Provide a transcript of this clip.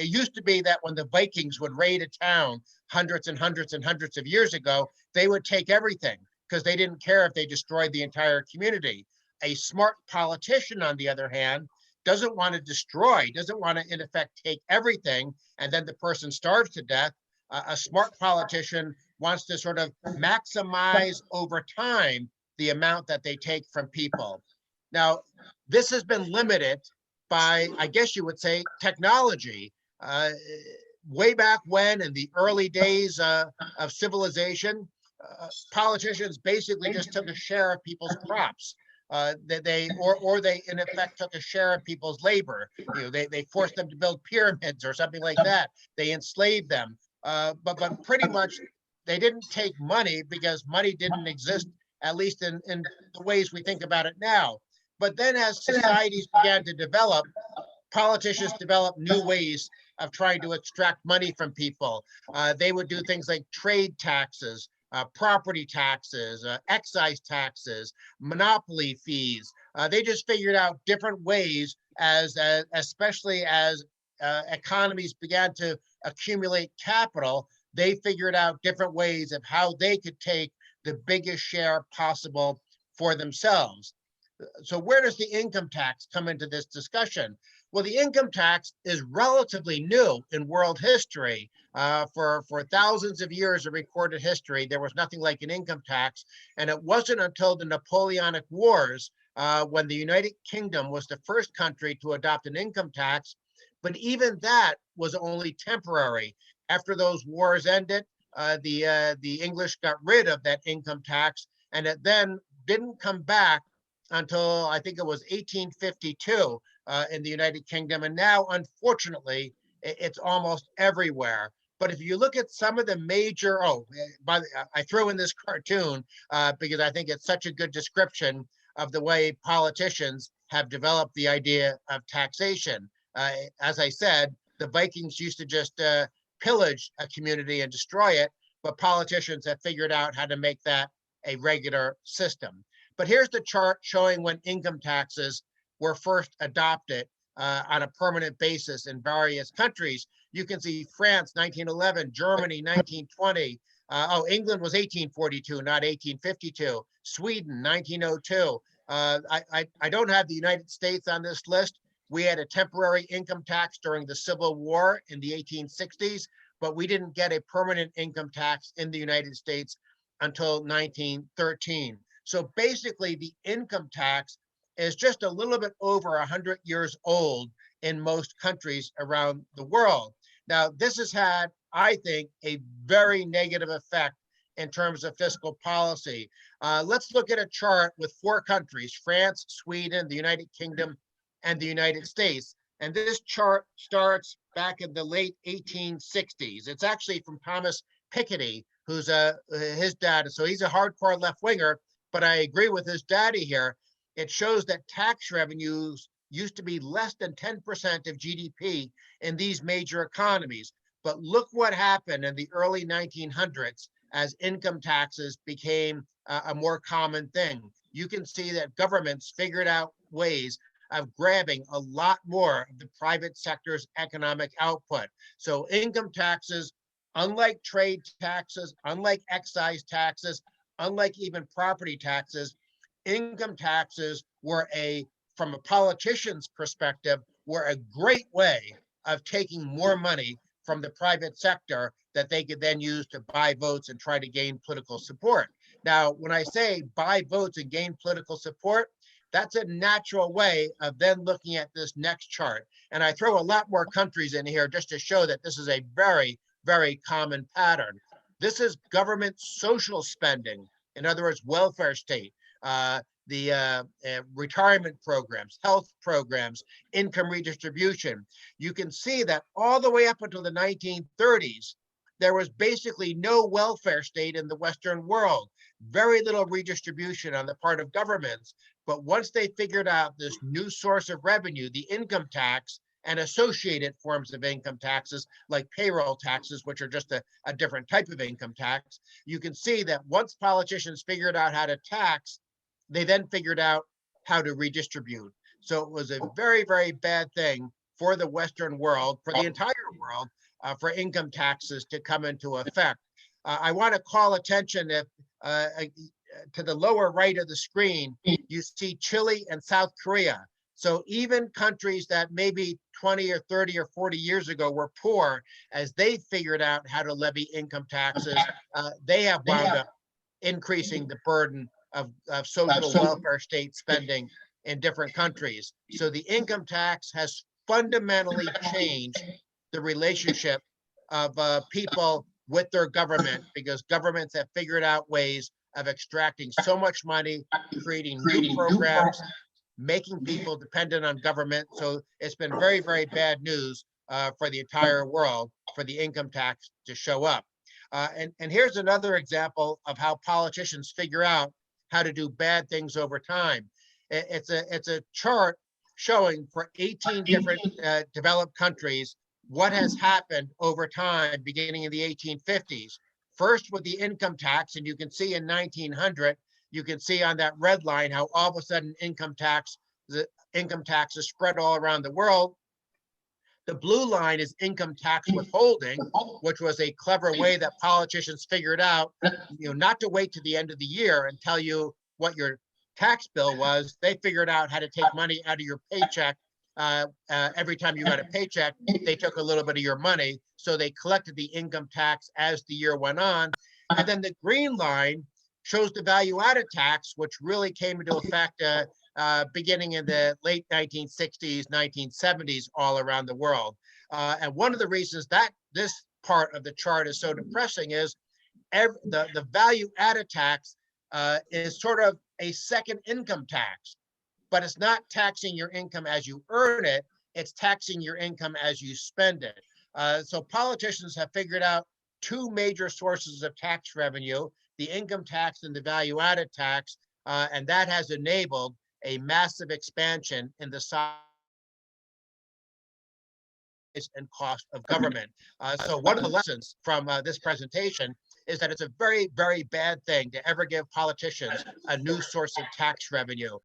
It used to be that when the Vikings would raid a town hundreds and hundreds and hundreds of years ago, they would take everything because they didn't care if they destroyed the entire community. A smart politician, on the other hand, doesn't want to destroy, doesn't want to, in effect, take everything and then the person starves to death. A smart politician wants to sort of maximize over time the amount that they take from people. Now, this has been limited by, I guess you would say, technology. Uh, Way back when, in the early days of civilization, politicians basically just took a share of people's crops. Or they in effect took a share of people's labor. They forced them to build pyramids or something like that. They enslaved them, but pretty much they didn't take money because money didn't exist, at least in the ways we think about it now. But then as societies began to develop, politicians developed new ways of trying to extract money from people. They would do things like trade taxes, property taxes, excise taxes, monopoly fees. They just figured out different ways especially as economies began to accumulate capital, they figured out different ways of how they could take the biggest share possible for themselves. So where does the income tax come into this discussion? Well, the income tax is relatively new in world history. For thousands of years of recorded history, there was nothing like an income tax. And it wasn't until the Napoleonic Wars when the United Kingdom was the first country to adopt an income tax. But even that was only temporary. After those wars ended, the English got rid of that income tax, and it then didn't come back until I think it was 1852 in the United Kingdom. And now, unfortunately, it's almost everywhere. But if you look at some of the major, I throw in this cartoon because I think it's such a good description of the way politicians have developed the idea of taxation. As I said, the Vikings used to just pillage a community and destroy it, but politicians have figured out how to make that a regular system. But here's the chart showing when income taxes were first adopted on a permanent basis in various countries. You can see France, 1911, Germany, 1920. England was 1842, not 1852. Sweden, 1902. I don't have the United States on this list. We had a temporary income tax during the Civil War in the 1860s, but we didn't get a permanent income tax in the United States until 1913. So basically, the income tax is just a little bit over 100 years old in most countries around the world. Now, this has had, I think, a very negative effect in terms of fiscal policy. Let's look at a chart with 4 countries: France, Sweden, the United Kingdom, and the United States. And this chart starts back in the late 1860s. It's actually from Thomas Piketty, who's his dad. So he's a hardcore left winger, but I agree with his daddy here. It shows that tax revenues used to be less than 10% of GDP in these major economies. But look what happened in the early 1900s as income taxes became a more common thing. You can see that governments figured out ways of grabbing a lot more of the private sector's economic output. So income taxes, unlike trade taxes, unlike excise taxes, unlike even property taxes, income taxes were from a politician's perspective, were a great way of taking more money from the private sector that they could then use to buy votes and try to gain political support. Now, when I say buy votes and gain political support, that's a natural way of then looking at this next chart. And I throw a lot more countries in here just to show that this is a very, very common pattern. This is government social spending. In other words, welfare state, the retirement programs, health programs, income redistribution. You can see that all the way up until the 1930s, there was basically no welfare state in the Western world, very little redistribution on the part of governments. But once they figured out this new source of revenue, the income tax, and associated forms of income taxes like payroll taxes, which are just a different type of income tax, you can see that once politicians figured out how to tax, they then figured out how to redistribute. So it was a very, very bad thing for the Western world, for the entire world, for income taxes to come into effect. I want to call attention to the lower right of the screen, you see Chile and South Korea. So even countries that maybe 20 or 30 or 40 years ago were poor, as they figured out how to levy income taxes, they have wound up increasing the burden of social welfare state spending in different countries. So the income tax has fundamentally changed the relationship of people with their government, because governments have figured out ways of extracting so much money, creating new programs, making people dependent on government. So it's been very, very bad news for the entire world for the income tax to show up. And here's another example of how politicians figure out how to do bad things over time. It's a chart showing for 18 different developed countries what has happened over time, beginning in the 1850s. First with the income tax, and you can see in 1900, you can see on that red line how all of a sudden the income tax is spread all around the world. The blue line is income tax withholding, which was a clever way that politicians figured out, not to wait to the end of the year and tell you what your tax bill was. They figured out how to take money out of your paycheck. Every time you got a paycheck, they took a little bit of your money. So they collected the income tax as the year went on. And then the green line shows the value added tax, which really came into effect beginning in the late 1960s, 1970s, all around the world. And one of the reasons that this part of the chart is so depressing is the value added tax is sort of a second income tax, but it's not taxing your income as you earn it, it's taxing your income as you spend it. So politicians have figured out two major sources of tax revenue, the income tax and the value added tax, and that has enabled a massive expansion in the size and cost of government. So one of the lessons from this presentation is that it's a very, very bad thing to ever give politicians a new source of tax revenue.